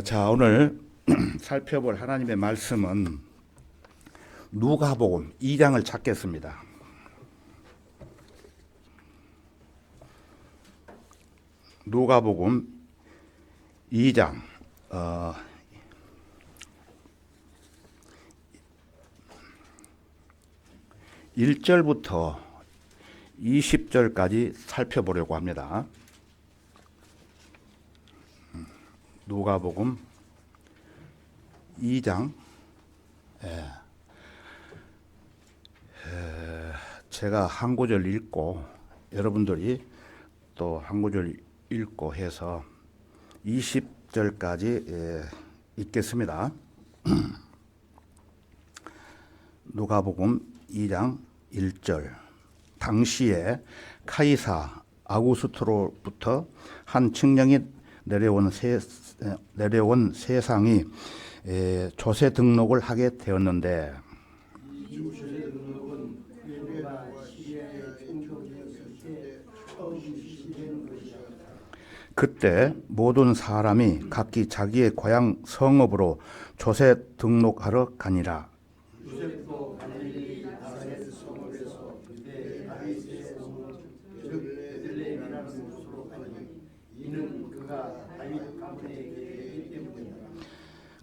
자, 오늘 살펴볼 하나님의 말씀은 누가복음 2장을 찾겠습니다. 누가복음 2장 1절부터 20절까지 살펴보려고 합니다. 누가복음 2장. 제가 한 구절 읽고 여러분들이 또 한 구절 읽고 해서 20절까지 읽겠습니다. 누가복음 2장 1절. 당시에 카이사 아구스토로부터 한 칙령이 내려온 세상이 조세 등록을 하게 되었는데, 그때 모든 사람이 각기 자기의 고향 성읍으로 조세 등록하러 가니라.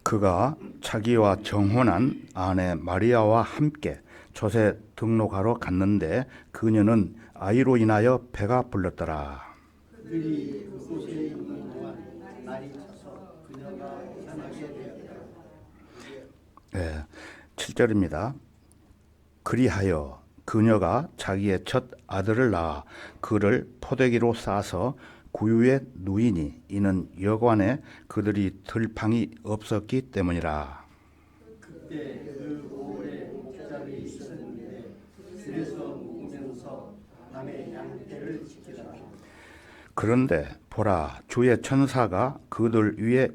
그가 자기와 정혼한 아내 마리아와 함께 조세 등록하러 갔는데 그녀는 아이로 인하여 배가 불렀더라. 그들이 그곳에 있는 동안 날이 차서 그녀가 태어나게 되었더라. 7절입니다. 그리하여 그녀가 자기의 첫 아들을 낳아 그를 포대기로 싸서 구유에 누이니 이는 여관에 그들이 들방이 없었기 때문이라. 그때 그 오래 목자들이 있었는데 그래서 묵으면서 밤에 양떼를 지키더라. 그런데 보라, 주의 천사가 그들 위에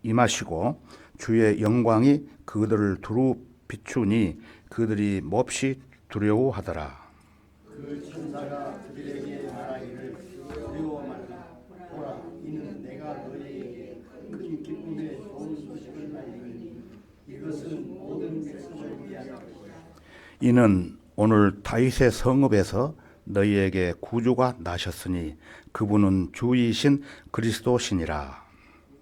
임하시고 주의 영광이 그들을 두루 비추니 그들이 몹시 두려워하더라. 그 천사가 그들에게 말하기를 두려워 말라. 보라, 이는 내가 너희에게 큰 기쁨의 좋은 소식을 알리니 이것은 모든 백성을 위하여 것이라. 이는 오늘 다윗의 성읍에서 너희에게 구주가 나셨으니 그분은 주이신 그리스도시니라.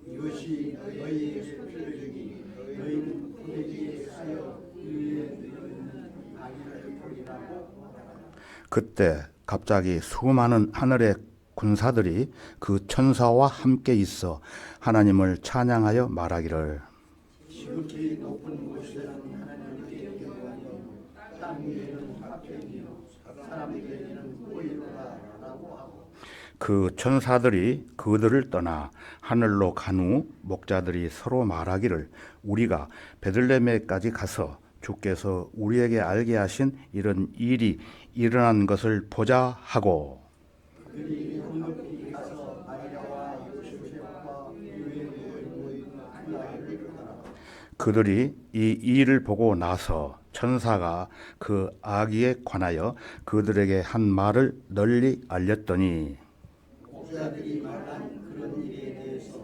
이것이 너희에게 소식이니 너희는 포대기에 쌓여 위에 누이는 아기를 보리라고. 그때 갑자기 수많은 하늘의 군사들이 그 천사와 함께 있어 하나님을 찬양하여 말하기를 지극히 높은 곳에는 하나님께 영광이 땅 위에는 박해이요 사람들에게는 보이로라라고 하고. 그 천사들이 그들을 떠나 하늘로 간 후 목자들이 서로 말하기를 우리가 베들레헴에까지 가서 주께서 우리에게 알게 하신 이런 일이 일어난 것을 보자 하고. 그들이 황급히 가서 마리아와 요셉과 유에 누워있는 그 아이를 보더라. 그들이 이 일을 보고 나서 천사가 그 아기에 관하여 그들에게 한 말을 널리 알렸더니 목자들이 말한 그런 일에 대해서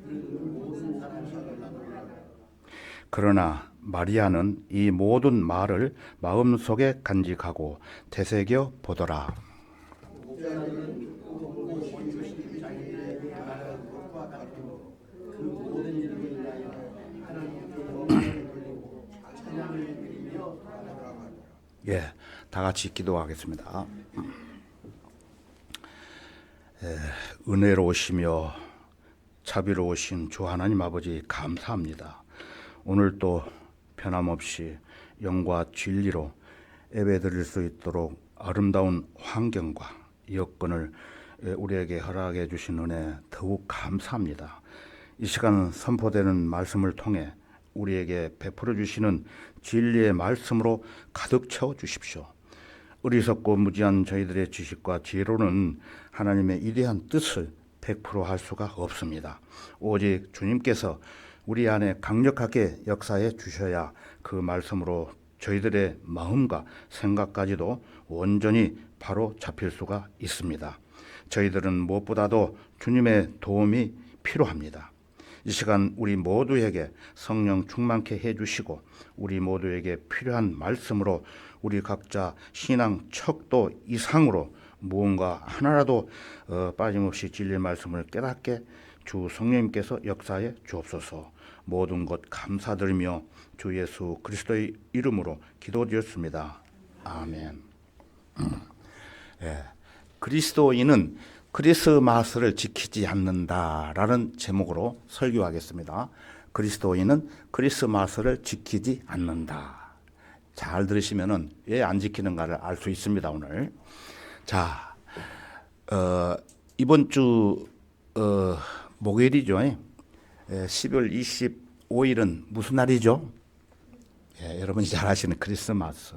들은 모든 사람이 놀랐더라. 그러나 마리아는 이 모든 말을 마음속에 간직하고 되새겨 보더라. 목자들은 보고 이것이 자기들에게 말한 것과 같으므로 그 모든 일을 인하여 하나님께 영광을 돌리고 찬양을 드리며 돌아가더라. 다 같이 기도하겠습니다. 은혜로우시며 자비로우신 주 하나님 아버지 감사합니다. 오늘 또 변함없이 영과 진리로 예배드릴 수 있도록 아름다운 환경과 여건을 우리에게 허락해 주신 은혜 더욱 감사합니다. 이 시간 선포되는 말씀을 통해 우리에게 베풀어 주시는 진리의 말씀으로 가득 채워 주십시오. 어리석고 무지한 저희들의 지식과 지혜로는 하나님의 위대한 뜻을 100% 할 수가 없습니다. 오직 주님께서 우리 안에 강력하게 역사해 주셔야 그 말씀으로 저희들의 마음과 생각까지도 온전히 바로 잡힐 수가 있습니다. 저희들은 무엇보다도 주님의 도움이 필요합니다. 이 시간 우리 모두에게 성령 충만케 해주시고 우리 모두에게 필요한 말씀으로 우리 각자 신앙 척도 이상으로 무언가 하나라도 빠짐없이 진리의 말씀을 깨닫게 주 성령님께서 역사해 주옵소서. 모든 것 감사드리며 주 예수 그리스도의 이름으로 기도드렸습니다. 아멘. 그리스도인은 크리스마스를 지키지 않는다라는 제목으로 설교하겠습니다. 그리스도인은 크리스마스를 지키지 않는다. 잘 들으시면은 왜 안 지키는가를 알 수 있습니다. 오늘. 자, 이번 주 목요일이죠. 12월 25일은 무슨 날이죠? 여러분이 잘 아시는 크리스마스.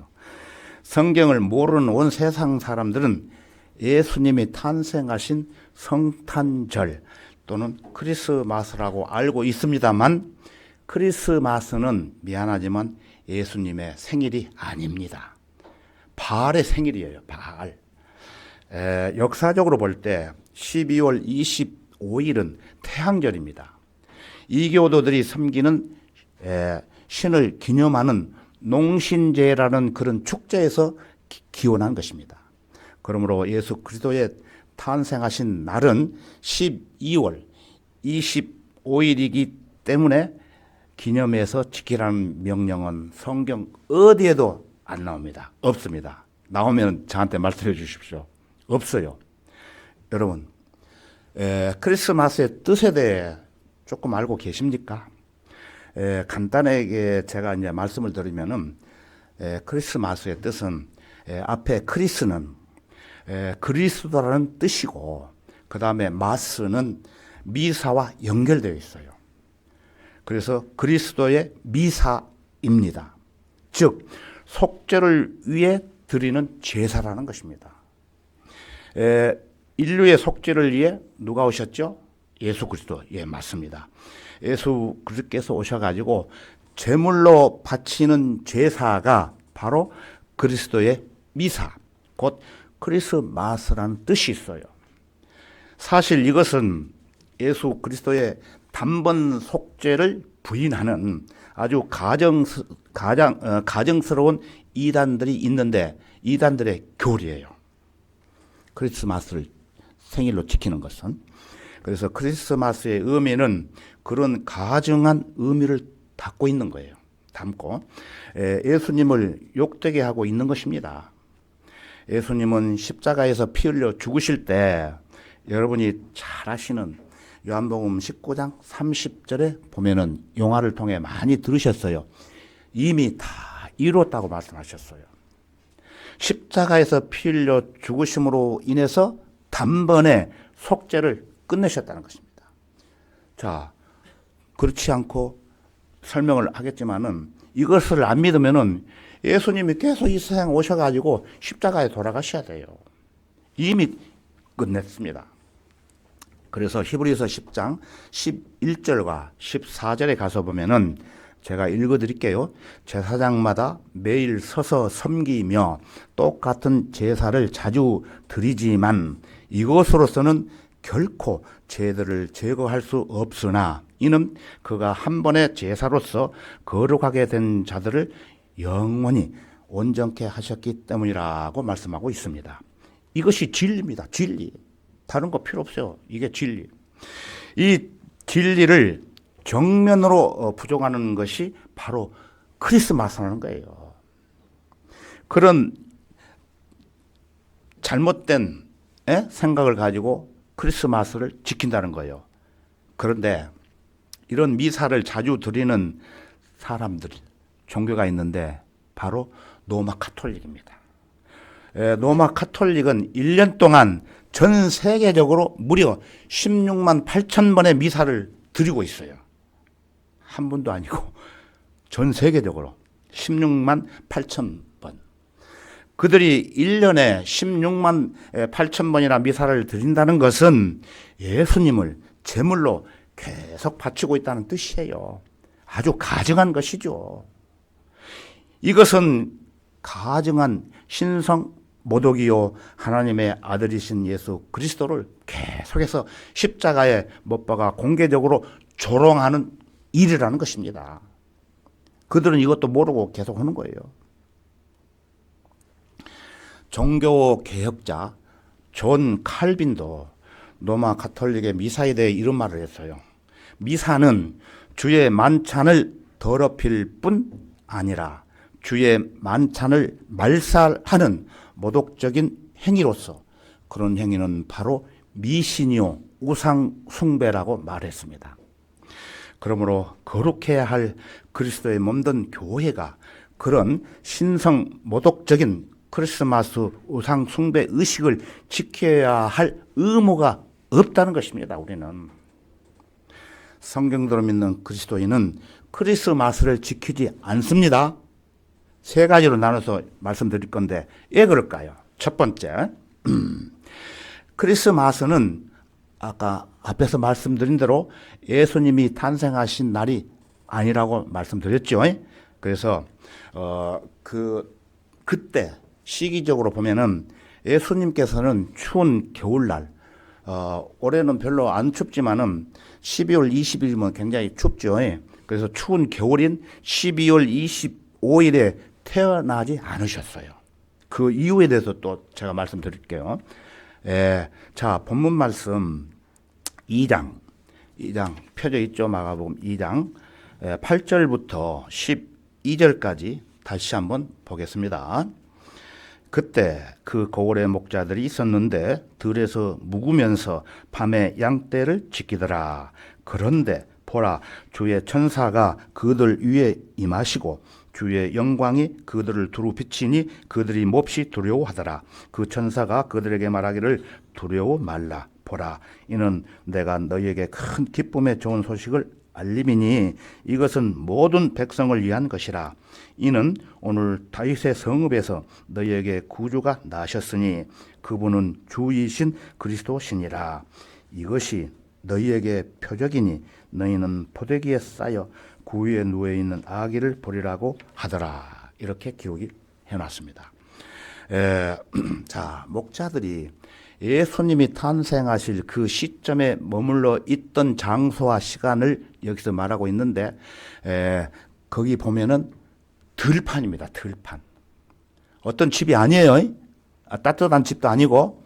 성경을 모르는 온 세상 사람들은 예수님이 탄생하신 성탄절 또는 크리스마스라고 알고 있습니다만 크리스마스는 미안하지만 예수님의 생일이 아닙니다. 바알의 생일이에요. 바알. 역사적으로 볼 때 12월 25일은 태양절입니다. 이교도들이 섬기는 신을 기념하는 농신제라는 그런 축제에서 기원한 것입니다. 그러므로 예수 그리스도의 탄생하신 날은 12월 25일이기 때문에 기념해서 지키라는 명령은 성경 어디에도 안 나옵니다. 없습니다. 나오면 저한테 말씀해 주십시오. 없어요. 여러분, 크리스마스의 뜻에 대해 조금 알고 계십니까? 간단하게 제가 이제 말씀을 드리면은 크리스마스의 뜻은 앞에 크리스는 그리스도라는 뜻이고 그 다음에 마스는 미사와 연결되어 있어요. 그래서 그리스도의 미사입니다. 즉 속죄를 위해 드리는 제사라는 것입니다. 인류의 속죄를 위해 누가 오셨죠? 예수 그리스도. 예, 맞습니다. 예수 그리스도께서 오셔가지고 제물로 바치는 제사가 바로 그리스도의 미사, 곧 크리스마스라는 뜻이 있어요. 사실 이것은 예수 그리스도의 단번 속죄를 부인하는 아주 가정스러운 이단들이 있는데 이단들의 교리예요. 크리스마스를 생일로 지키는 것은. 그래서 크리스마스의 의미는 그런 가증한 의미를 담고 있는 거예요. 담고 예수님을 욕되게 하고 있는 것입니다. 예수님은 십자가에서 피 흘려 죽으실 때 여러분이 잘 아시는 요한복음 19장 30절에 보면은 용화를 통해 많이 들으셨어요. 이미 다 이뤘다고 말씀하셨어요. 십자가에서 피 흘려 죽으심으로 인해서 단번에 속죄를 끝내셨다는 것입니다. 자, 그렇지 않고 설명을 하겠지만은 이것을 안 믿으면은 예수님이 계속 이 세상 오셔가지고 십자가에 돌아가셔야 돼요. 이미 끝냈습니다. 그래서 히브리서 10장 11절과 14절에 가서 보면은 제가 읽어드릴게요. 제사장마다 매일 서서 섬기며 똑같은 제사를 자주 드리지만 이것으로서는 결코 죄들을 제거할 수 없으나 이는 그가 한 번의 제사로서 거룩하게 된 자들을 영원히 온전케 하셨기 때문이라고 말씀하고 있습니다. 이것이 진리입니다. 진리. 다른 거 필요 없어요. 이게 진리. 이 진리를 정면으로 부정하는 것이 바로 크리스마스라는 거예요. 그런 잘못된 생각을 가지고 크리스마스를 지킨다는 거예요. 그런데 이런 미사를 자주 드리는 사람들, 종교가 있는데 바로 로마 카톨릭입니다. 로마 카톨릭은 1년 동안 전 세계적으로 무려 16만 8천 번의 미사를 드리고 있어요. 한 번도 아니고 전 세계적으로 16만 8천 번. 그들이 1년에 16만 8천 번이나 미사를 드린다는 것은 예수님을 제물로 계속 바치고 있다는 뜻이에요. 아주 가증한 것이죠. 이것은 가증한 신성 모독이요 하나님의 아들이신 예수 그리스도를 계속해서 십자가에 못 박아 공개적으로 조롱하는 일이라는 것입니다. 그들은 이것도 모르고 계속 하는 거예요. 종교 개혁자 존 칼빈도 로마 가톨릭의 미사에 대해 이런 말을 했어요. 미사는 주의 만찬을 더럽힐 뿐 아니라 주의 만찬을 말살하는 모독적인 행위로서 그런 행위는 바로 미신이요 우상 숭배라고 말했습니다. 그러므로 거룩해야 할 그리스도의 몸된 교회가 그런 신성 모독적인 크리스마스 우상 숭배 의식을 지켜야 할 의무가 없다는 것입니다. 우리는 성경대로 믿는 그리스도인은 크리스마스를 지키지 않습니다. 세 가지로 나눠서 말씀드릴 건데 왜 그럴까요? 첫 번째, 크리스마스는 아까 앞에서 말씀드린 대로 예수님이 탄생하신 날이 아니라고 말씀드렸죠. 그래서 그때 시기적으로 보면은 예수님께서는 추운 겨울날, 올해는 별로 안 춥지만은 12월 20일이면 굉장히 춥죠. 그래서 추운 겨울인 12월 25일에 태어나지 않으셨어요. 그 이유에 대해서 또 제가 말씀드릴게요. 자, 본문 말씀 2장 펴져 있죠. 마가복음 2장 8절부터 12절까지 다시 한번 보겠습니다. 그때 그 고을에 목자들이 있었는데 들에서 묵으면서 밤에 양떼를 지키더라. 그런데 보라, 주의 천사가 그들 위에 임하시고 주의 영광이 그들을 두루 비치니 그들이 몹시 두려워하더라. 그 천사가 그들에게 말하기를 두려워 말라. 보라, 이는 내가 너희에게 큰 기쁨의 좋은 소식을 알림이니 이것은 모든 백성을 위한 것이라. 이는 오늘 다윗의 성읍에서 너희에게 구주가 나셨으니 그분은 주이신 그리스도시니라. 이것이 너희에게 표적이니 너희는 포대기에 쌓여 구유에 누워있는 아기를 보리라고 하더라. 이렇게 기록이 해놨습니다. 자, 목자들이 예수님이 탄생하실 그 시점에 머물러 있던 장소와 시간을 여기서 말하고 있는데 거기 보면은 들판입니다. 들판. 어떤 집이 아니에요. 따뜻한 집도 아니고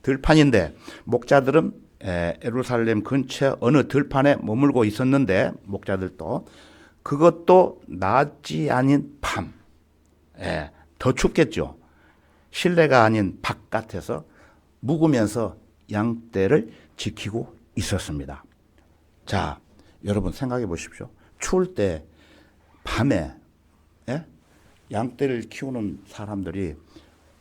들판인데 목자들은 예루살렘 근처 어느 들판에 머물고 있었는데 목자들도 그것도 낮이 아닌 밤. 더 춥겠죠. 실내가 아닌 바깥에서 묵으면서 양떼를 지키고 있었습니다. 자, 여러분 생각해 보십시오. 추울 때 밤에 양떼를 키우는 사람들이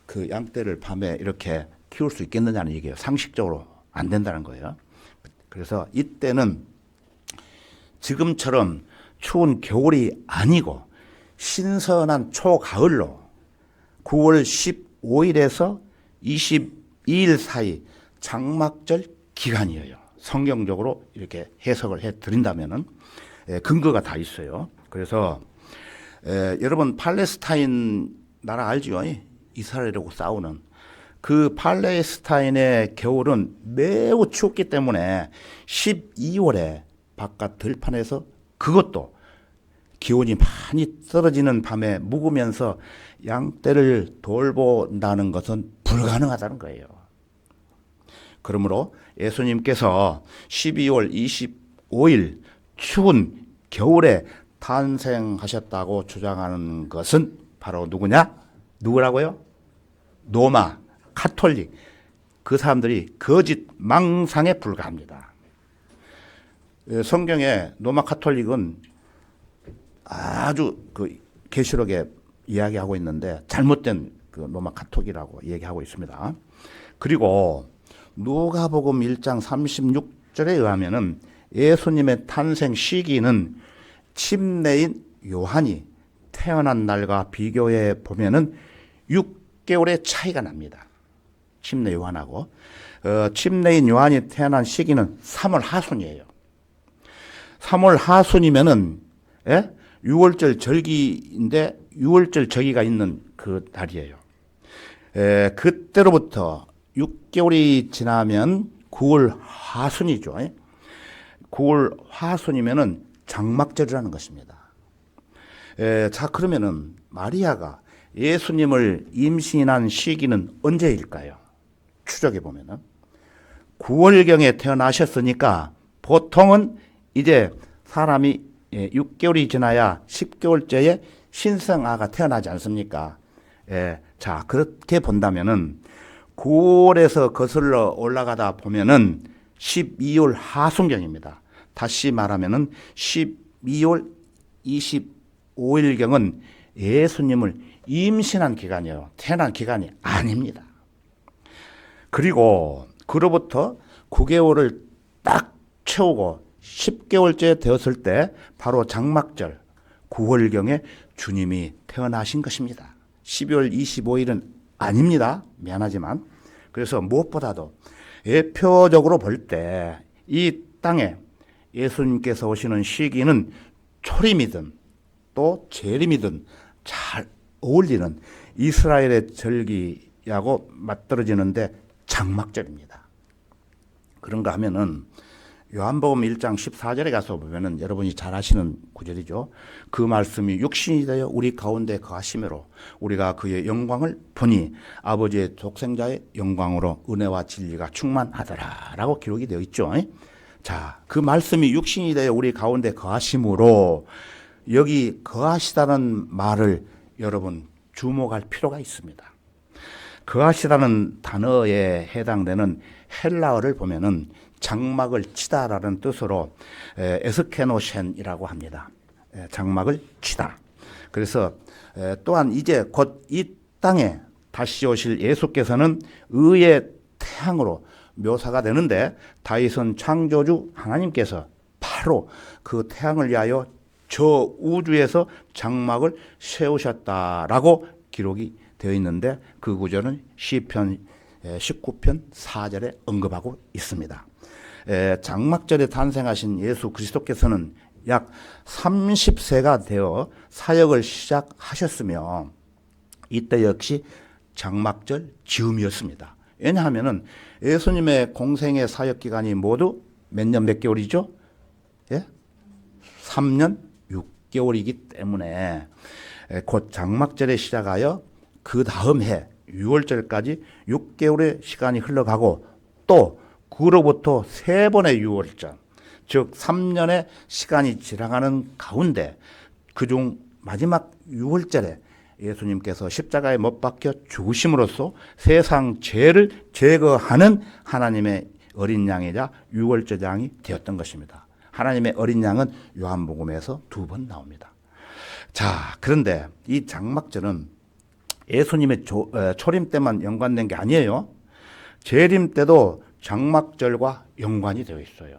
그 양떼를 밤에 이렇게 키울 수 있겠느냐는 얘기예요. 상식적으로 안 된다는 거예요. 그래서 이때는 지금처럼 추운 겨울이 아니고 신선한 초가을로 9월 15일에서 22일 사이 장막절 기간이에요. 성경적으로 이렇게 해석을 해드린다면은 근거가 다 있어요. 그래서 여러분 팔레스타인 나라 알죠? 이스라엘하고 싸우는 그 팔레스타인의 겨울은 매우 춥기 때문에 12월에 바깥 들판에서 그것도 기온이 많이 떨어지는 밤에 묵으면서 양떼를 돌본다는 것은 불가능하다는 거예요. 그러므로 예수님께서 12월 25일 추운 겨울에 탄생하셨다고 주장하는 것은 바로 누구냐? 누구라고요? 로마 가톨릭. 그 사람들이 거짓 망상에 불과합니다. 성경에 로마 가톨릭은 아주 그 계시록에 이야기하고 있는데 잘못된 그 로마 가톨릭이라고 얘기하고 있습니다. 그리고 누가복음 1장 36절에 의하면은 예수님의 탄생 시기는 침례인 요한이 태어난 날과 비교해 보면은 6개월의 차이가 납니다. 침례 요한하고 침례인 요한이 태어난 시기는 3월 하순이에요. 3월 하순이면은 6월절 절기인데 6월절 절기가 있는 그 달이에요. 그때로부터 6개월이 지나면 9월 하순이죠. 9월 화순이면은 장막절이라는 것입니다. 자, 그러면은 마리아가 예수님을 임신한 시기는 언제일까요? 추적해 보면은 9월경에 태어나셨으니까 보통은 이제 사람이 6개월이 지나야 10개월째에 신생아가 태어나지 않습니까? 자, 그렇게 본다면은 9월에서 거슬러 올라가다 보면은 12월 하순경입니다. 다시 말하면은 12월 25일경은 예수님을 임신한 기간이에요. 태어난 기간이 아닙니다. 그리고 그로부터 9개월을 딱 채우고 10개월째 되었을 때 바로 장막절 9월경에 주님이 태어나신 것입니다. 12월 25일은 아닙니다. 미안하지만. 그래서 무엇보다도 예표적으로 볼 때 이 땅에 예수님께서 오시는 시기는 초림이든 또 재림이든 잘 어울리는 이스라엘의 절기하고 맞떨어지는데 장막절입니다. 그런가 하면은 요한복음 1장 14절에 가서 보면은 여러분이 잘 아시는 구절이죠. 그 말씀이 육신이 되어 우리 가운데 거하심으로 우리가 그의 영광을 보니 아버지의 독생자의 영광으로 은혜와 진리가 충만하더라라고 기록이 되어 있죠. 자, 그 말씀이 육신이 되어 우리 가운데 거하심으로 여기 거하시다는 말을 여러분 주목할 필요가 있습니다. 거하시다는 단어에 해당되는 헬라어를 보면은 장막을 치다라는 뜻으로 에스케노셴이라고 합니다. 장막을 치다. 그래서 또한 이제 곧 이 땅에 다시 오실 예수께서는 의의 태양으로 묘사가 되는데 다윗은 창조주 하나님께서 바로 그 태양을 위하여 저 우주에서 장막을 세우셨다라고 기록이 되어 있는데 그 구절은 시편 19편 4절에 언급하고 있습니다. 장막절에 탄생하신 예수 그리스도께서는 약 30세가 되어 사역을 시작하셨으며 이때 역시 장막절 즈음이었습니다. 왜냐하면 예수님의 공생의 사역 기간이 모두 몇 년 몇 개월이죠? 3년 6개월이기 때문에 곧 장막절에 시작하여 그 다음 해 6월절까지 6개월의 시간이 흘러가고 또 그로부터 3번의 6월절, 즉 3년의 시간이 지나가는 가운데 그중 마지막 6월절에 예수님께서 십자가에 못 박혀 죽으심으로써 세상 죄를 제거하는 하나님의 어린 양이자 6월절장이 되었던 것입니다. 하나님의 어린 양은 요한복음에서 2번 나옵니다. 자, 그런데 이 장막절은 예수님의 초림 때만 연관된 게 아니에요. 재림 때도 장막절과 연관이 되어 있어요.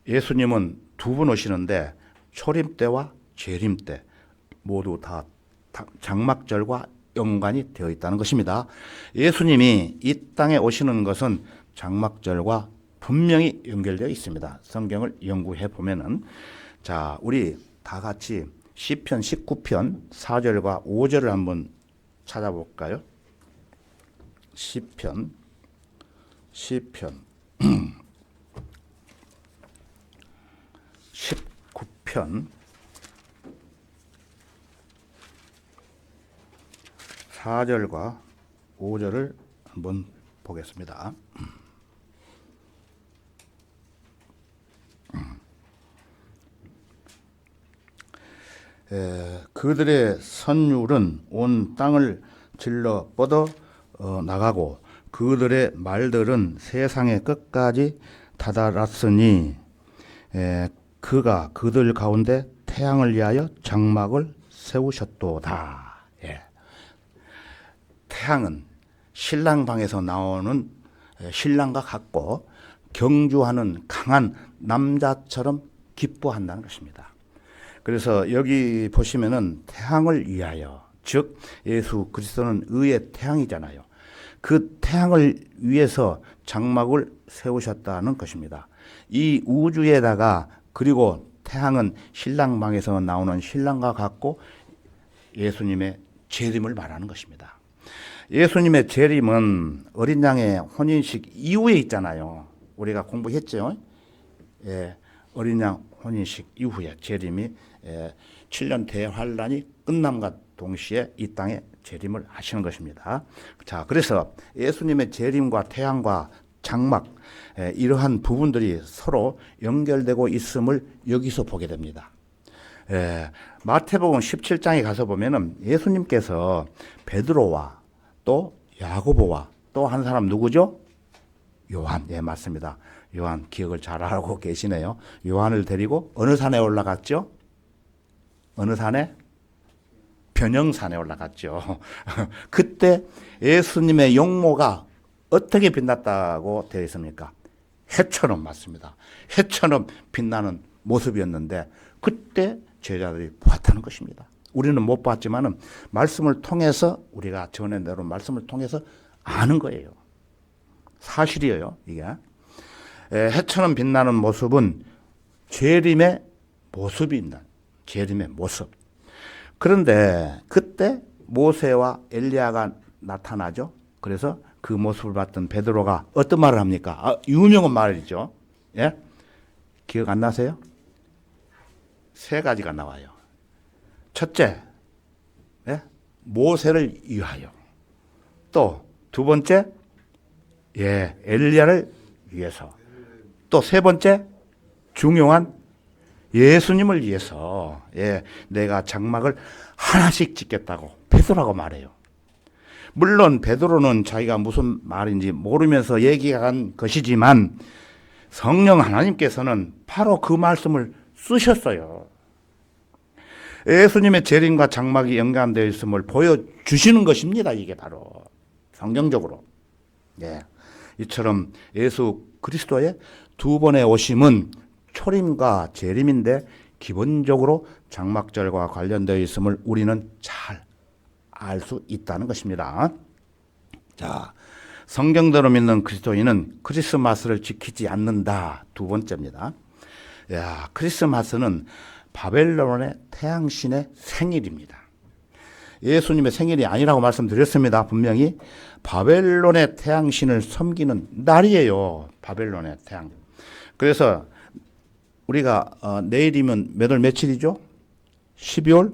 예수님은 2번 오시는데 초림 때와 재림 때 모두 다 장막절과 연관이 되어 있다는 것입니다. 예수님이 이 땅에 오시는 것은 장막절과 분명히 연결되어 있습니다. 성경을 연구해 보면은 자, 우리 다 같이 시편 19편 4절과 5절을 한번 찾아볼까요? 시편 19편 4절과 5절을 한번 보겠습니다. 그들의 선율은 온 땅을 질러 뻗어 나가고 그들의 말들은 세상의 끝까지 다다랐으니 그가 그들 가운데 태양을 위하여 장막을 세우셨도다. 태양은 신랑방에서 나오는 신랑과 같고 경주하는 강한 남자처럼 기뻐한다는 것입니다. 그래서 여기 보시면은 태양을 위하여, 즉 예수 그리스도는 의의 태양이잖아요. 그 태양을 위해서 장막을 세우셨다는 것입니다. 이 우주에다가 그리고 태양은 신랑방에서 나오는 신랑과 같고 예수님의 재림을 말하는 것입니다. 예수님의 재림은 어린 양의 혼인식 이후에 있잖아요. 우리가 공부했죠. 어린 양 혼인식 이후에 재림이 7년 대환란이 끝남과 동시에 이 땅에 재림을 하시는 것입니다. 자, 그래서 예수님의 재림과 태양과 장막 이러한 부분들이 서로 연결되고 있음을 여기서 보게 됩니다. 마태복음 17장에 가서 보면은 예수님께서 베드로와 또 야고보와 또 한 사람 누구죠? 요한. 예, 맞습니다. 요한 기억을 잘 하고 계시네요. 요한을 데리고 어느 산에 올라갔죠? 어느 산에? 변형산에 올라갔죠. 그때 예수님의 용모가 어떻게 빛났다고 되어 있습니까? 해처럼, 맞습니다. 해처럼 빛나는 모습이었는데 그때 제자들이 보았다는 것입니다. 우리는 못 봤지만은 말씀을 통해서, 우리가 전에 내놓은 말씀을 통해서 아는 거예요. 사실이에요, 이게. 해처럼 빛나는 모습은 재림의 모습입니다. 재림의 모습. 그런데 그때 모세와 엘리야가 나타나죠. 그래서 그 모습을 봤던 베드로가 어떤 말을 합니까? 유명한 말이죠. 예? 기억 안 나세요? 세 가지가 나와요. 첫째, 예? 모세를 위하여. 또 두 번째, 엘리야를 위해서. 또 세 번째, 중요한 예수님을 위해서 내가 장막을 하나씩 짓겠다고 베드로가 말해요. 물론 베드로는 자기가 무슨 말인지 모르면서 얘기한 것이지만 성령 하나님께서는 바로 그 말씀을 쓰셨어요. 예수님의 재림과 장막이 연관되어 있음을 보여주시는 것입니다. 이게 바로 성경적으로. 이처럼 예수 그리스도의 두 번의 오심은 초림과 재림인데 기본적으로 장막절과 관련되어 있음을 우리는 잘 알 수 있다는 것입니다. 자, 성경대로 믿는 그리스도인은 크리스마스를 지키지 않는다. 두 번째입니다. 크리스마스는 바벨론의 태양신의 생일입니다. 예수님의 생일이 아니라고 말씀드렸습니다. 분명히 바벨론의 태양신을 섬기는 날이에요. 바벨론의 태양. 그래서 우리가 내일이면 몇 월 며칠이죠? 12월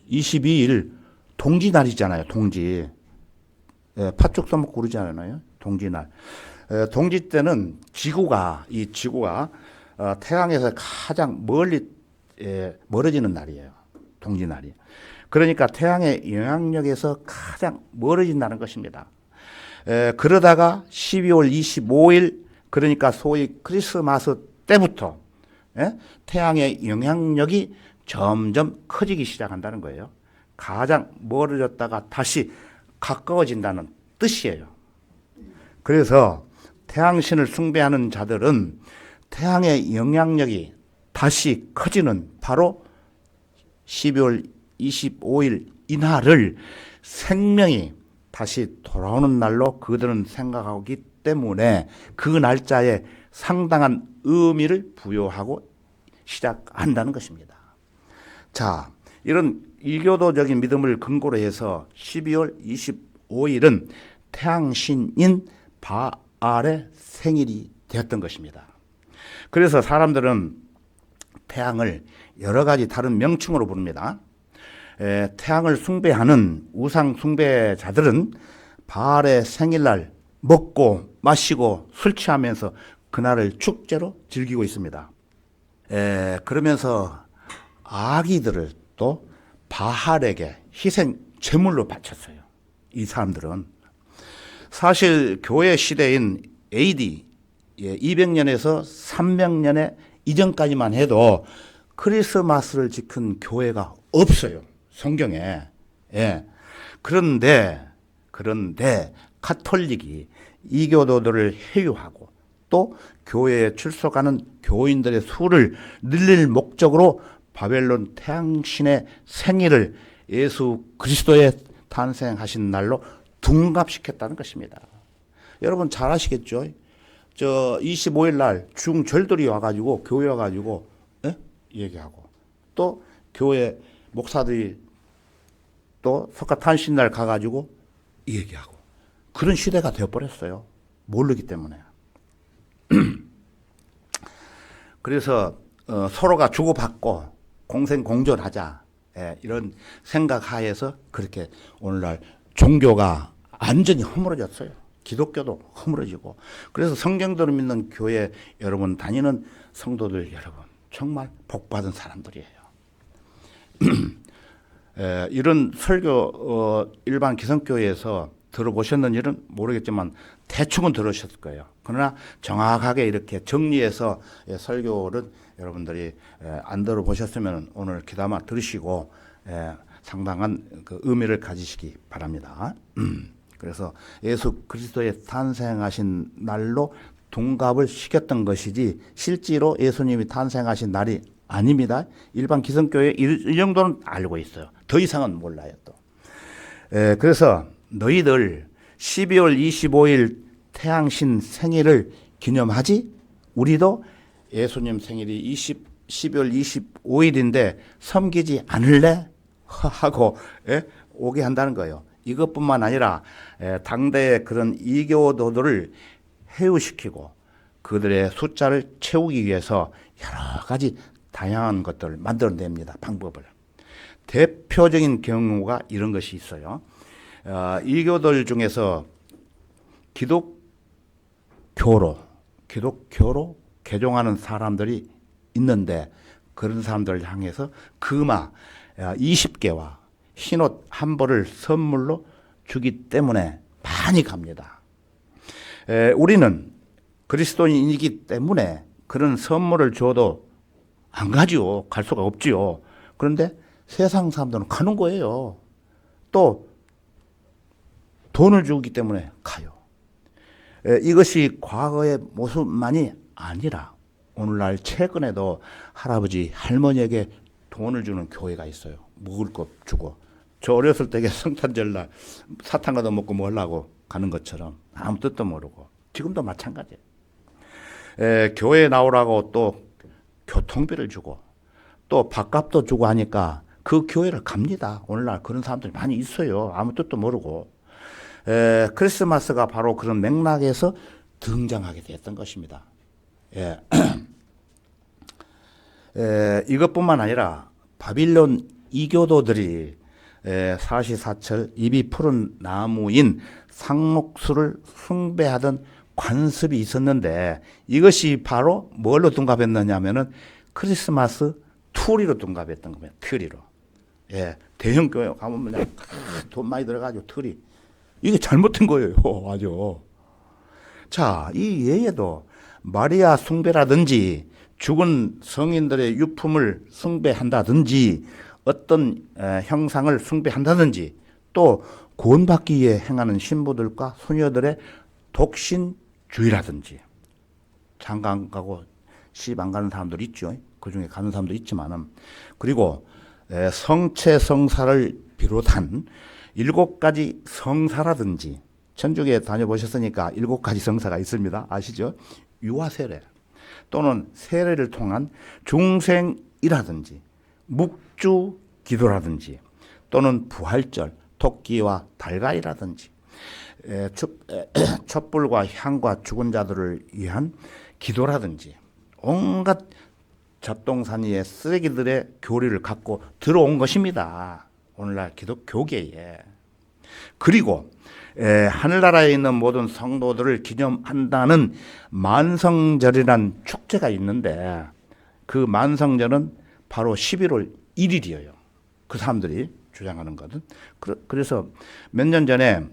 22일 동지날이잖아요. 동지. 팥죽 써먹고 그러지 않아요? 동지날. 동지 때는 지구가 태양에서 가장 멀리 멀어지는 날이에요. 동지날이. 그러니까 태양의 영향력에서 가장 멀어진다는 것입니다. 그러다가 12월 25일, 그러니까 소위 크리스마스 때부터 태양의 영향력이 점점 커지기 시작한다는 거예요. 가장 멀어졌다가 다시 가까워진다는 뜻이에요. 그래서 태양신을 숭배하는 자들은 태양의 영향력이 다시 커지는 바로 12월 25일 이날을 생명이 다시 돌아오는 날로 그들은 생각하기 때문에 그 날짜에 상당한 의미를 부여하고 시작한다는 것입니다. 자, 이런 이교도적인 믿음을 근거로 해서 12월 25일은 태양신인 바알의 생일이 되었던 것입니다. 그래서 사람들은 태양을 여러 가지 다른 명칭으로 부릅니다. 태양을 숭배하는 우상 숭배자들은 바알의 생일날 먹고 마시고 술 취하면서 그날을 축제로 즐기고 있습니다. 그러면서 아기들을 또 바알에게 희생 제물로 바쳤어요. 이 사람들은 사실 교회 시대인 AD 200년에서 300년의 이전까지만 해도 크리스마스를 지킨 교회가 없어요. 성경에. 그런데 카톨릭이 이교도들을 회유하고 또 교회에 출석하는 교인들의 수를 늘릴 목적으로 바벨론 태양신의 생일을 예수 그리스도의 탄생하신 날로 둔갑시켰다는 것입니다. 여러분 잘 아시겠죠? 25일 날 중절들이 와가지고 교회 와가지고 얘기하고 또 교회 목사들이 또 석가탄신날 가가지고 얘기하고 그런 시대가 되어버렸어요. 모르기 때문에. 그래서 서로가 주고받고 공생공존하자. 예, 이런 생각하에서 그렇게 오늘날 종교가 완전히 허물어졌어요. 기독교도 허물어지고. 그래서 성경대로 믿는 교회 여러분 다니는 성도들 여러분 정말 복받은 사람들이에요. 이런 설교 일반 기성교회에서 들어보셨는지는 모르겠지만 대충은 들으셨을 거예요. 그러나 정확하게 이렇게 정리해서 설교를 여러분들이 안 들어보셨으면 오늘 귀담아 들으시고 상당한 그 의미를 가지시기 바랍니다. 그래서 예수 그리스도의 탄생하신 날로 둔갑을 시켰던 것이지 실제로 예수님이 탄생하신 날이 아닙니다. 일반 기성교회 이 정도는 알고 있어요. 더 이상은 몰라요 또. 그래서 너희들 12월 25일 태양신 생일을 기념하지? 우리도 예수님 생일이 12월 25일인데 섬기지 않을래? 하고 오게 한다는 거예요. 이것뿐만 아니라 당대의 그런 이교도들을 해유시키고 그들의 숫자를 채우기 위해서 여러 가지 다양한 것들을 만들어냅니다. 방법을. 대표적인 경우가 이런 것이 있어요. 이교들 중에서 기독교로 개종하는 사람들이 있는데 그런 사람들을 향해서 금화 20개와 흰옷 한 벌을 선물로 주기 때문에 많이 갑니다. 우리는 그리스도인이기 때문에 그런 선물을 줘도 안 가지요. 갈 수가 없지요. 그런데 세상 사람들은 가는 거예요. 또 돈을 주기 때문에 가요. 이것이 과거의 모습만이 아니라 오늘날 최근에도 할아버지 할머니에게 돈을 주는 교회가 있어요. 먹을 것 주고. 저 어렸을 때 성탄절날 사탕 가도 먹고 뭐 하려고 가는 것처럼 아무 뜻도 모르고 지금도 마찬가지예요. 교회에 나오라고 또 교통비를 주고 또 밥값도 주고 하니까 그 교회를 갑니다. 오늘날 그런 사람들이 많이 있어요. 아무 뜻도 모르고. 크리스마스가 바로 그런 맥락에서 등장하게 됐던 것입니다. 이것뿐만 아니라 바빌론 이교도들이 사시사철 입이 푸른 나무인 상록수를 숭배하던 관습이 있었는데 이것이 바로 뭘로 둔갑했느냐 하면은 크리스마스 트리로 둔갑했던 겁니다. 트리로. 대형 교회 가면 그냥 돈 많이 들어가지고 트리. 이게 잘못된 거예요. 아주. 자, 이 예에도 마리아 숭배라든지 죽은 성인들의 유품을 숭배한다든지 어떤 형상을 숭배한다든지 또 구원받기 위해 행하는 신부들과 소녀들의 독신주의라든지 장가 가고 시집 안 가는 사람들 있죠. 그중에 가는 사람도 있지만은 그리고 성체 성사를 비롯한 7가지 성사라든지 천주교에 다녀보셨으니까 7가지 성사가 있습니다. 아시죠? 유아세례 또는 세례를 통한 중생이라든지 묵주 기도라든지 또는 부활절 토끼와 달가이라든지 촛불과 향과 죽은 자들을 위한 기도라든지 온갖 잡동사니의 쓰레기들의 교리를 갖고 들어온 것입니다. 오늘날 기독교계에. 그리고 하늘나라에 있는 모든 성도들을 기념한다는 만성절이란 축제가 있는데 그 만성절은 바로 11월 1일이에요. 그 사람들이 주장하는 것은. 그래서 몇 년 전에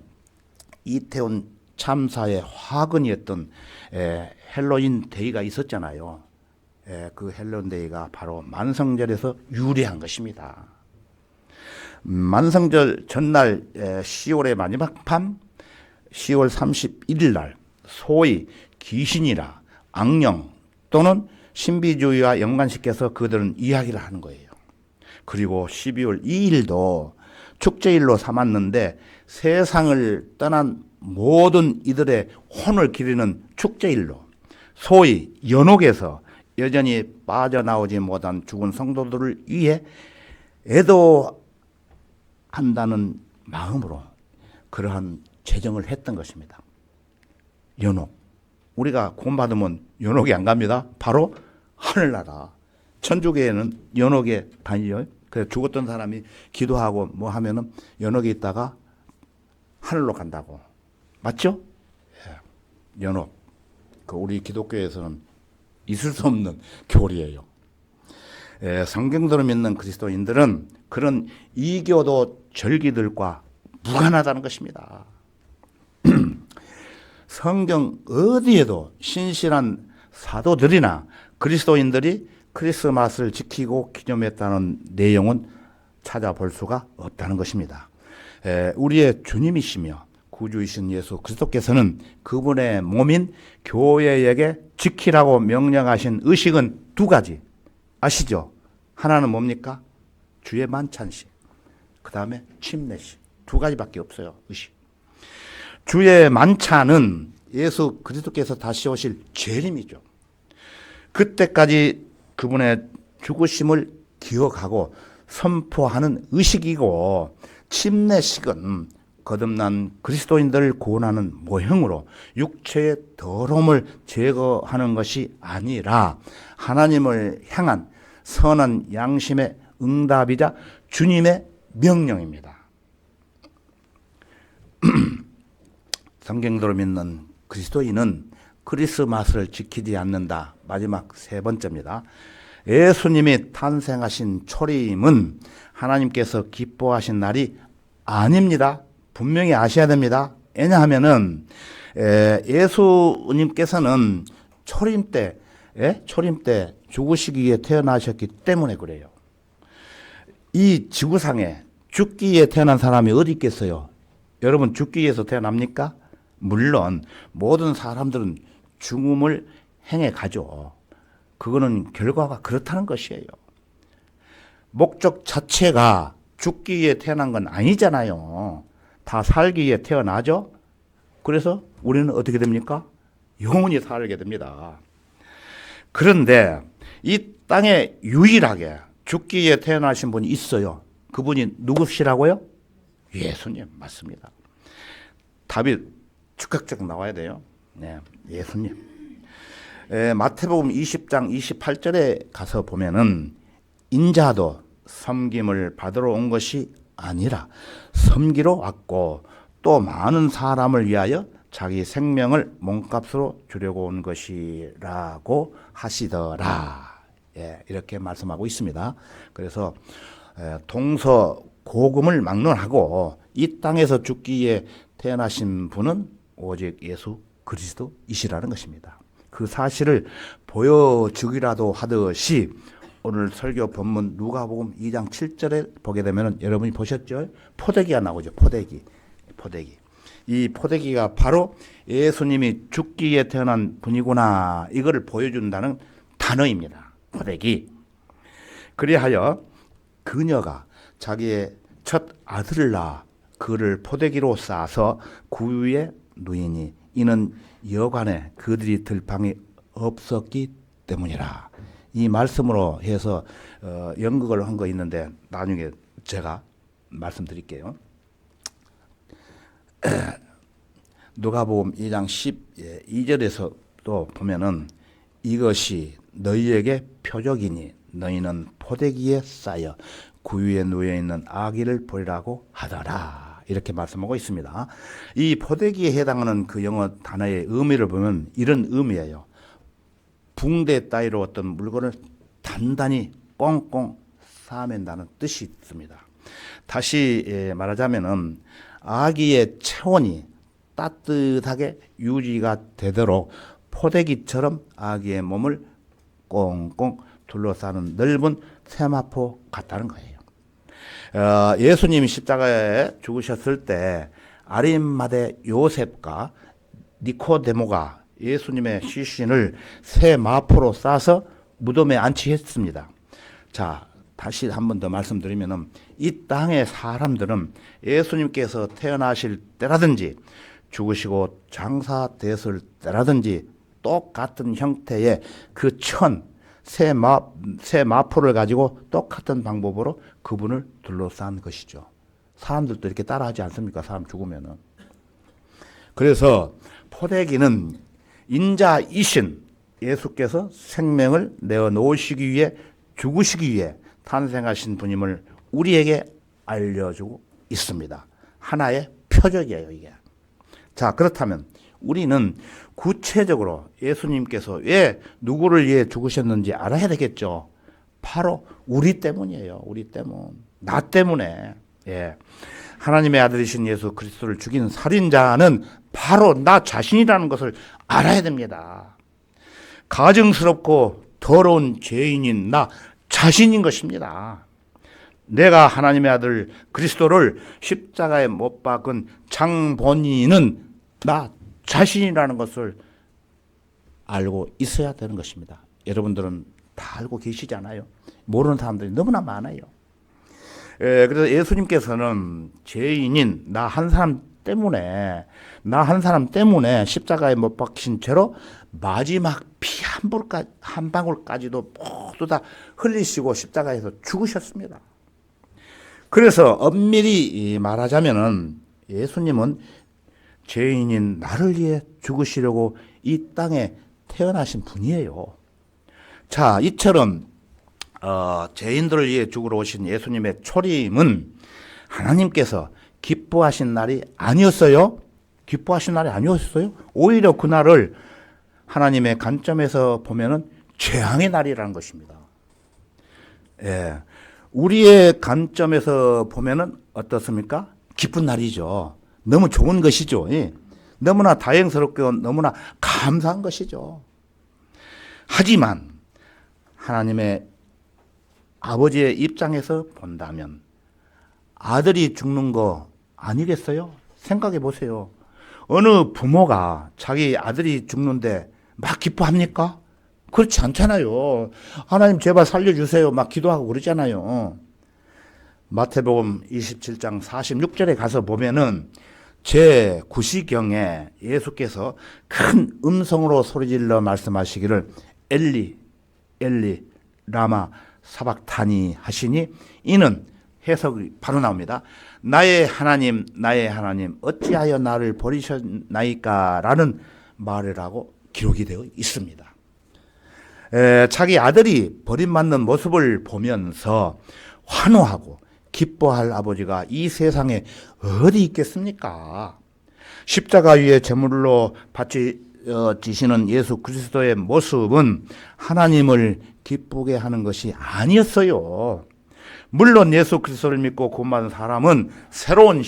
이태원 참사의 화근이었던 헬로윈 데이가 있었잖아요. 그 헬로윈 데이가 바로 만성절에서 유래한 것입니다. 만성절 전날 10월의 마지막 밤 10월 31일 날 소위 귀신이나 악령 또는 신비주의와 연관시켜서 그들은 이야기를 하는 거예요. 그리고 12월 2일도 축제일로 삼았는데 세상을 떠난 모든 이들의 혼을 기리는 축제일로 소위 연옥에서 여전히 빠져나오지 못한 죽은 성도들을 위해 애도한다는 마음으로 그러한 제정을 했던 것입니다. 연옥. 우리가 구원받으면 연옥이 안 갑니다. 바로 하늘나라. 천주교에는 연옥에 다니죠. 그래서 죽었던 사람이 기도하고 뭐 하면은 연옥에 있다가 하늘로 간다고. 맞죠? 예. 연옥. 그 우리 기독교에서는 있을 수 없는 교리예요. 예, 성경대로 믿는 그리스도인들은 그런 이교도 절기들과 무관하다는 것입니다. 성경 어디에도 신실한 사도들이나 그리스도인들이 크리스마스를 지키고 기념했다는 내용은 찾아볼 수가 없다는 것입니다. 우리의 주님이시며 구주이신 예수 그리스도께서는 그분의 몸인 교회에게 지키라고 명령하신 의식은 두 가지 아시죠? 하나는 뭡니까? 주의 만찬식, 그 다음에 침례식. 두 가지밖에 없어요. 의식. 주의 만찬은 예수 그리스도께서 다시 오실 재림이죠. 그때까지 그분의 죽으심을 기억하고 선포하는 의식이고, 침례식은 거듭난 그리스도인들을 구원하는 모형으로 육체의 더러움을 제거하는 것이 아니라 하나님을 향한 선한 양심의 응답이자 주님의 명령입니다. 성경대로 믿는 그리스도인은 크리스마스를 지키지 않는다. 마지막 세 번째입니다. 예수님이 탄생하신 초림은 하나님께서 기뻐하신 날이 아닙니다. 분명히 아셔야 됩니다. 왜냐하면은 예수님께서는 초림 때 죽으시기 위해 태어나셨기 때문에 그래요. 이 지구상에 죽기 위해 태어난 사람이 어디 있겠어요? 여러분 죽기 위해서 태어납니까? 물론 모든 사람들은 죽음을 행해 가죠. 그거는 결과가 그렇다는 것이에요. 목적 자체가 죽기 위해 태어난 건 아니잖아요. 다 살기 위해 태어나죠. 그래서 우리는 어떻게 됩니까? 영원히 살게 됩니다. 그런데 이 땅에 유일하게 죽기 위해 태어나신 분이 있어요. 그분이 누구시라고요? 예수님. 맞습니다. 답이 즉각적 나와야 돼요. 네, 예수님. 마태복음 20장 28절에 가서 보면은 인자도 섬김을 받으러 온 것이 아니라 섬기러 왔고 또 많은 사람을 위하여 자기 생명을 몸값으로 주려고 온 것이라고 하시더라. 예, 이렇게 말씀하고 있습니다. 그래서 동서고금을 막론하고 이 땅에서 죽기 위해 태어나신 분은 오직 예수 그리스도이시라는 것입니다. 그 사실을 보여주기라도 하듯이 오늘 설교 본문 누가복음 2장 7절에 보게 되면 여러분이 보셨죠? 포대기가 나오죠. 포대기. 이 포대기가 바로 예수님이 죽기 위해 태어난 분이구나. 이거를 보여준다는 단어입니다. 포대기. 그리하여 그녀가 자기의 첫 아들을 낳아 그를 포대기로 싸서 구유에 누이니 이는 여관에 그들이 들방이 없었기 때문이라. 이 말씀으로 해서 연극을 한 거 있는데 나중에 제가 말씀드릴게요. 누가복음 2장 12절에서 또 보면은 이것이 너희에게 표적이니 너희는 포대기에 쌓여 구유에 누워 있는 아기를 보리라고 하더라. 이렇게 말씀하고 있습니다. 이 포대기에 해당하는 그 영어 단어의 의미를 보면 이런 의미예요. 붕대 따위로 어떤 물건을 단단히 꽁꽁 싸맨다는 뜻이 있습니다. 다시 말하자면은 아기의 체온이 따뜻하게 유지가 되도록 포대기처럼 아기의 몸을 꽁꽁 둘러싸는 넓은 세마포 같다는 거예요. 예수님이 십자가에 죽으셨을 때 아림마대 요셉과 니코데모가 예수님의 시신을 새 마포로 싸서 무덤에 안치했습니다. 자, 다시 한 번 더 말씀드리면은 이 땅의 사람들은 예수님께서 태어나실 때라든지 죽으시고 장사됐을 때라든지 똑같은 형태의 그 새 마포를 가지고 똑같은 방법으로 그분을 둘러싼 것이죠. 사람들도 이렇게 따라하지 않습니까? 사람 죽으면은. 그래서 포대기는 인자이신 예수께서 생명을 내어 놓으시기 위해 죽으시기 위해 탄생하신 분임을 우리에게 알려주고 있습니다. 하나의 표적이에요, 이게. 자, 그렇다면 우리는 구체적으로 예수님께서 왜 누구를 위해 죽으셨는지 알아야 되겠죠. 바로 우리 때문이에요. 우리 때문. 나 때문에. 예. 하나님의 아들이신 예수 그리스도를 죽인 살인자는 바로 나 자신이라는 것을 알아야 됩니다. 가증스럽고 더러운 죄인인 나 자신인 것입니다. 내가 하나님의 아들 그리스도를 십자가에 못 박은 장본인은 나 자신이라는 것을 알고 있어야 되는 것입니다. 여러분들은 다 알고 계시잖아요. 모르는 사람들이 너무나 많아요. 그래서 예수님께서는 죄인인 나 한 사람 때문에 십자가에 못 박힌 채로 마지막 피 한 방울까지도 모두 다 흘리시고 십자가에서 죽으셨습니다. 그래서 엄밀히 말하자면은 예수님은 죄인인 나를 위해 죽으시려고 이 땅에 태어나신 분이에요. 자, 이처럼 죄인들을 위해 죽으러 오신 예수님의 초림은 하나님께서 기뻐하신 날이 아니었어요. 기뻐하신 날이 아니었어요. 오히려 그날을 하나님의 관점에서 보면은 재앙의 날이라는 것입니다. 예. 우리의 관점에서 보면은 어떻습니까? 기쁜 날이죠. 너무 좋은 것이죠. 예. 너무나 다행스럽고 너무나 감사한 것이죠. 하지만 하나님의 아버지의 입장에서 본다면 아들이 죽는 거 아니겠어요? 생각해 보세요. 어느 부모가 자기 아들이 죽는데 막 기뻐합니까? 그렇지 않잖아요. 하나님 제발 살려주세요. 막 기도하고 그러잖아요. 마태복음 27장 46절에 가서 보면은 제9시경에 예수께서 큰 음성으로 소리질러 말씀하시기를 엘리 엘리 라마 사박타니 하시니 이는 해석이 바로 나옵니다. 나의 하나님 어찌하여 나를 버리셨나이까 라는 말을 하고 기록이 되어 있습니다. 자기 아들이 버림받는 모습을 보면서 환호하고 기뻐할 아버지가 이 세상에 어디 있겠습니까? 십자가 위에 제물로 바치시는 예수 그리스도의 모습은 하나님을 기쁘게 하는 것이 아니었어요. 물론 예수 그리스도를 믿고 구원받은 사람은 새로운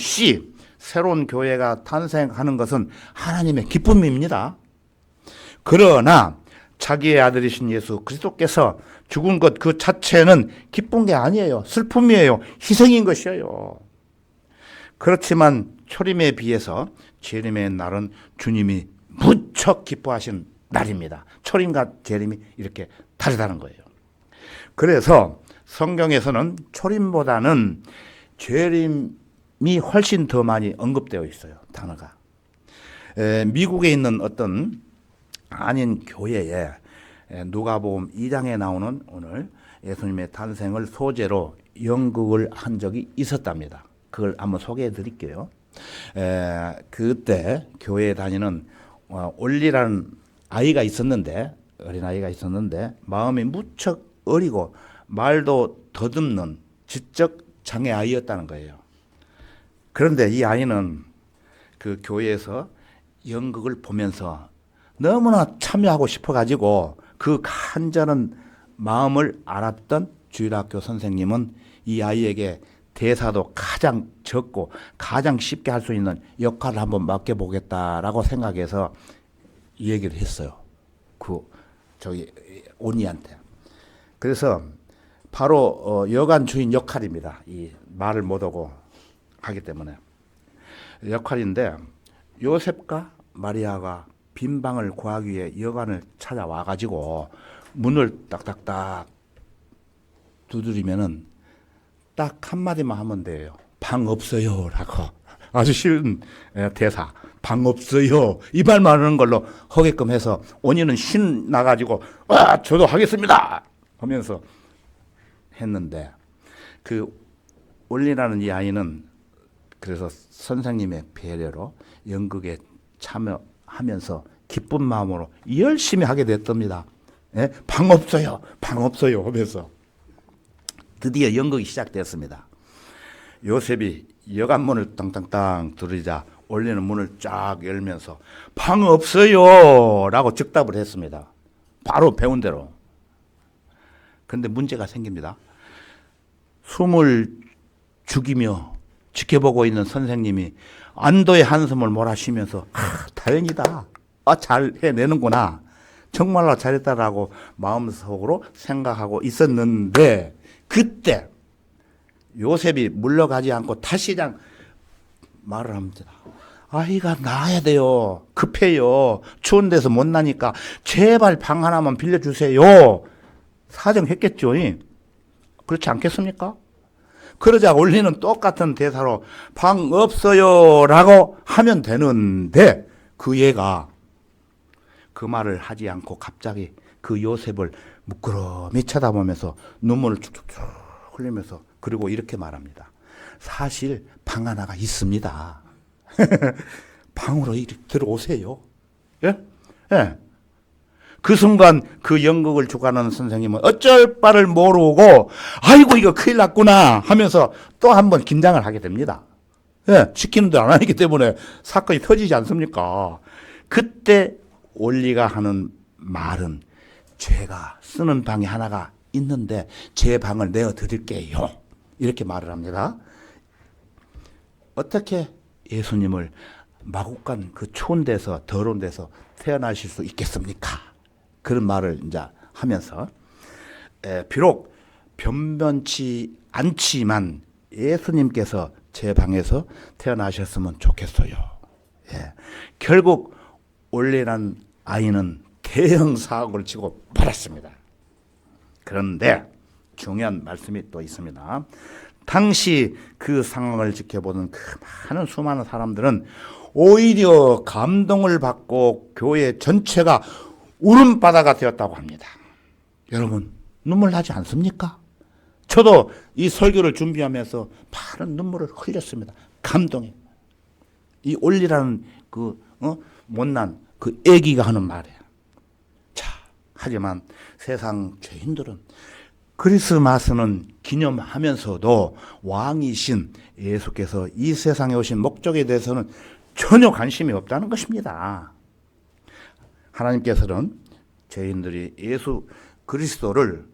교회가 탄생하는 것은 하나님의 기쁨입니다. 그러나 자기의 아들이신 예수 그리스도께서 죽은 것 그 자체는 기쁜 게 아니에요. 슬픔이에요. 희생인 것이에요. 그렇지만 초림에 비해서 재림의 날은 주님이 무척 기뻐하신 날입니다. 초림과 재림이 이렇게 다르다는 거예요. 그래서 성경에서는 초림보다는 재림이 훨씬 더 많이 언급되어 있어요. 단어가. 미국에 있는 어떤 한인 교회에 누가복음 2장에 나오는 오늘 예수님의 탄생을 소재로 연극을 한 적이 있었답니다. 그걸 한번 소개해 드릴게요. 그때 교회에 다니는 올리라는 아이가 있었는데 어린아이가 있었는데 마음이 무척 어리고 말도 더듬는 지적 장애 아이였다는 거예요. 그런데 이 아이는 그 교회에서 연극을 보면서 너무나 참여하고 싶어가지고 그 간절한 마음을 알았던 주일학교 선생님은 이 아이에게 대사도 가장 적고 가장 쉽게 할 수 있는 역할을 한번 맡겨보겠다라고 생각해서 이 얘기를 했어요. 온이한테. 그래서 바로 여관 주인 역할입니다. 이 말을 못하고 하기 때문에. 역할인데 요셉과 마리아가 빈 방을 구하기 위해 여관을 찾아와 가지고 문을 딱딱딱 두드리면은 딱 한마디만 하면 돼요. 방 없어요 라고. 아주 쉬운 대사. 방 없어요. 이 말만 하는 걸로 하게끔 해서 온이는 신나가지고 저도 하겠습니다 하면서 했는데 그 올리라는 이 아이는 그래서 선생님의 배려로 연극에 참여하면서 기쁜 마음으로 열심히 하게 됐답니다. 예? 방 없어요. 방 없어요. 하면서 드디어 연극이 시작됐습니다. 요셉이 여관문을 땅땅땅 두드리자 올리는 문을 쫙 열면서 방 없어요 라고 즉답을 했습니다. 바로 배운 대로. 그런데 문제가 생깁니다. 숨을 죽이며 지켜보고 있는 선생님이 안도의 한숨을 몰아쉬면서 다행이다. 잘 해내는구나. 정말로 잘했다라고 마음속으로 생각하고 있었는데 그때 요셉이 물러가지 않고 다시 그냥 말을 합니다. 아이가 나아야 돼요. 급해요. 추운 데서 못 나니까 제발 방 하나만 빌려주세요. 사정했겠죠. 그렇지 않겠습니까? 그러자 올리는 똑같은 대사로 방 없어요 라고 하면 되는데 그 얘가 그 말을 하지 않고 갑자기 그 요셉을 무끄러미 쳐다보면서 눈물을 쭉쭉쭉 흘리면서 그리고 이렇게 말합니다. 사실 방 하나가 있습니다. 방으로 들어오세요. 예? 예. 그 순간 그 연극을 주관하는 선생님은 어쩔 바를 모르고 아이고 이거 큰일 났구나 하면서 또 한 번 긴장을 하게 됩니다. 예, 시키는 대로 안 하기 때문에 사건이 터지지 않습니까? 그때 올리가 하는 말은 제가 쓰는 방이 하나가 있는데 제 방을 내어드릴게요. 이렇게 말을 합니다. 어떻게 예수님을 마국간 그 추운 데서 더러운 데서 태어나실 수 있겠습니까? 그런 말을 이제 하면서 비록 변변치 않지만 예수님께서 제 방에서 태어나셨으면 좋겠어요. 예. 결국 올리란 아이는 대형 사고를 치고 말았습니다. 그런데 중요한 말씀이 또 있습니다. 당시 그 상황을 지켜보는 그 많은 수많은 사람들은 오히려 감동을 받고 교회 전체가 울음바다가 되었다고 합니다. 여러분 눈물 나지 않습니까? 저도 이 설교를 준비하면서 많은 눈물을 흘렸습니다. 감동이. 이 올리라는 그 못난 그 애기가 하는 말이에요. 자, 하지만 세상 죄인들은 크리스마스는 기념하면서도 왕이신 예수께서 이 세상에 오신 목적에 대해서는 전혀 관심이 없다는 것입니다. 하나님께서는 죄인들이 예수 그리스도를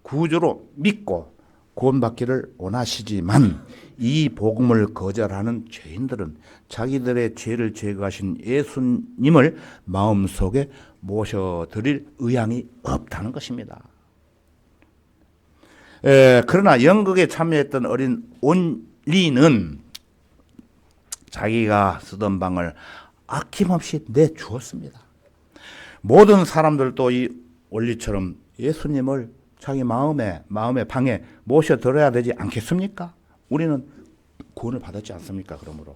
구주로 믿고 구원받기를 원하시지만 이 복음을 거절하는 죄인들은 자기들의 죄를 제거하신 예수님을 마음속에 모셔드릴 의향이 없다는 것입니다. 그러나 연극에 참여했던 어린 온리는 자기가 쓰던 방을 아낌없이 내주었습니다. 모든 사람들도 이 온리처럼 예수님을 자기 마음의 방에 모셔들어야 되지 않겠습니까? 우리는 구원을 받았지 않습니까? 그러므로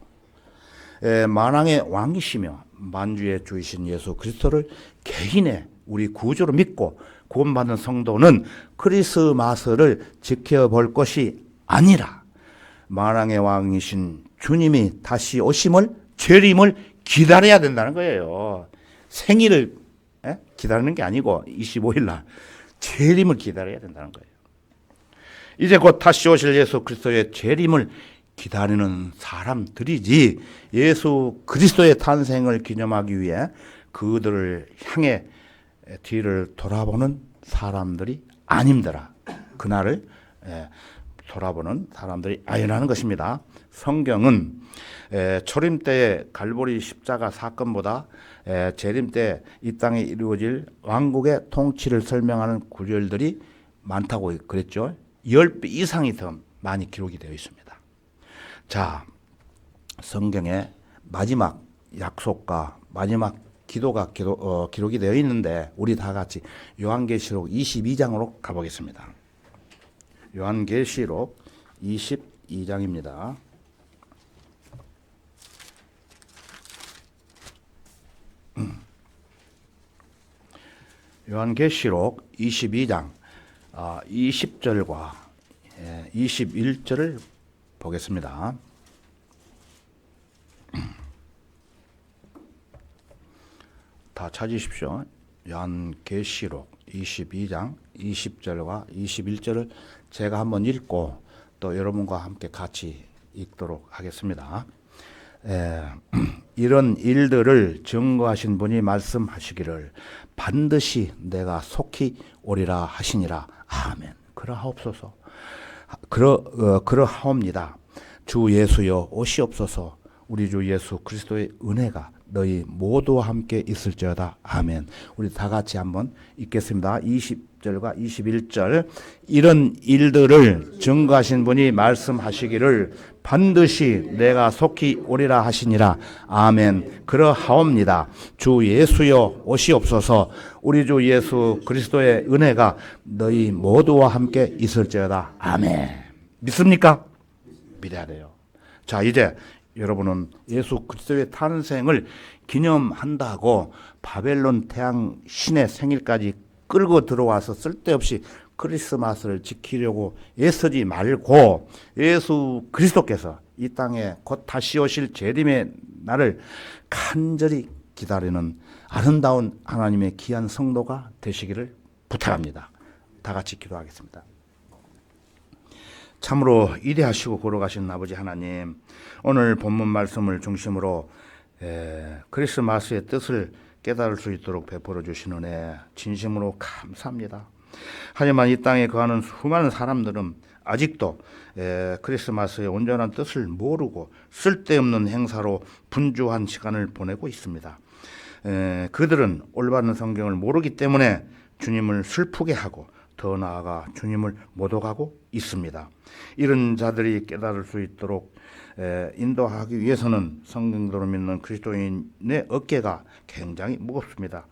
만왕의 왕이시며 만주의 주이신 예수 그리스도를 개인의 우리 구주로 믿고 구원받은 성도는 크리스마스를 지켜볼 것이 아니라 만왕의 왕이신 주님이 다시 오심을 재림을 기다려야 된다는 거예요. 생일을 기다리는 게 아니고 25일 날 재림을 기다려야 된다는 거예요. 이제 곧 다시 오실 예수 그리스도의 재림을 기다리는 사람들이지 예수 그리스도의 탄생을 기념하기 위해 그들을 향해 뒤를 돌아보는 사람들이 아님더라. 그날을 돌아보는 사람들이 아니라는 것입니다. 성경은 초림 때의 갈보리 십자가 사건보다 재림 때 이 땅에 이루어질 왕국의 통치를 설명하는 구절들이 많다고 그랬죠. 10배 이상이 더 많이 기록이 되어 있습니다. 자, 성경의 마지막 약속과 마지막 기도가 기록이 되어 있는데 우리 다 같이 요한계시록 22장으로 가보겠습니다. 요한계시록 22장입니다. 요한계시록 22장 20절과 21절을 보겠습니다. 다 찾으십시오. 요한계시록 22장 20절과 21절을 제가 한번 읽고 또 여러분과 함께 같이 읽도록 하겠습니다. 이런 일들을 증거하신 분이 말씀하시기를 반드시 내가 속히 오리라 하시니라. 아멘. 그러하옵소서. 그러하옵니다. 주 예수여 오시옵소서. 우리 주 예수 그리스도의 은혜가 너희 모두와 함께 있을지어다. 아멘. 우리 다 같이 한번 읽겠습니다. 20절과 21절. 이런 일들을 증거하신 분이 말씀하시기를 반드시 내가 속히 오리라 하시니라. 아멘. 그러하옵니다. 주 예수여 오시옵소서. 우리 주 예수 그리스도의 은혜가 너희 모두와 함께 있을지어다. 아멘. 믿습니까? 믿어야 돼요. 자, 이제 여러분은 예수 그리스도의 탄생을 기념한다고 바벨론 태양 신의 생일까지 끌고 들어와서 쓸데없이 크리스마스를 지키려고 애쓰지 말고 예수 그리스도께서 이 땅에 곧 다시 오실 재림의 날을 간절히 기다리는 아름다운 하나님의 귀한 성도가 되시기를 부탁합니다. 다 같이 기도하겠습니다. 참으로 위대하시고 거룩하신 아버지 하나님, 오늘 본문 말씀을 중심으로 크리스마스의 뜻을 깨달을 수 있도록 베풀어 주신 은혜 진심으로 감사합니다. 하지만 이 땅에 거하는 수많은 사람들은 아직도 크리스마스의 온전한 뜻을 모르고 쓸데없는 행사로 분주한 시간을 보내고 있습니다. 그들은 올바른 성경을 모르기 때문에 주님을 슬프게 하고 더 나아가 주님을 모독하고 있습니다. 이런 자들이 깨달을 수 있도록 인도하기 위해서는 성경대로 믿는 그리스도인의 어깨가 굉장히 무겁습니다.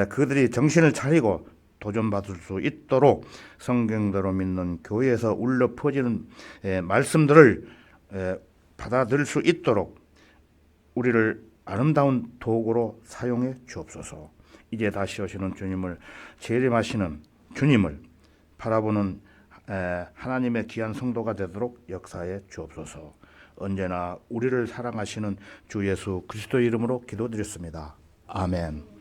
그들이 정신을 차리고 도전받을 수 있도록 성경대로 믿는 교회에서 울려 퍼지는 말씀들을 받아들일 수 있도록 우리를 아름다운 도구로 사용해 주옵소서. 이제 다시 오시는 주님을 재림하시는 주님을 바라보는 하나님의 귀한 성도가 되도록 역사해 주옵소서. 언제나 우리를 사랑하시는 주 예수 그리스도의 이름으로 기도드렸습니다. 아멘.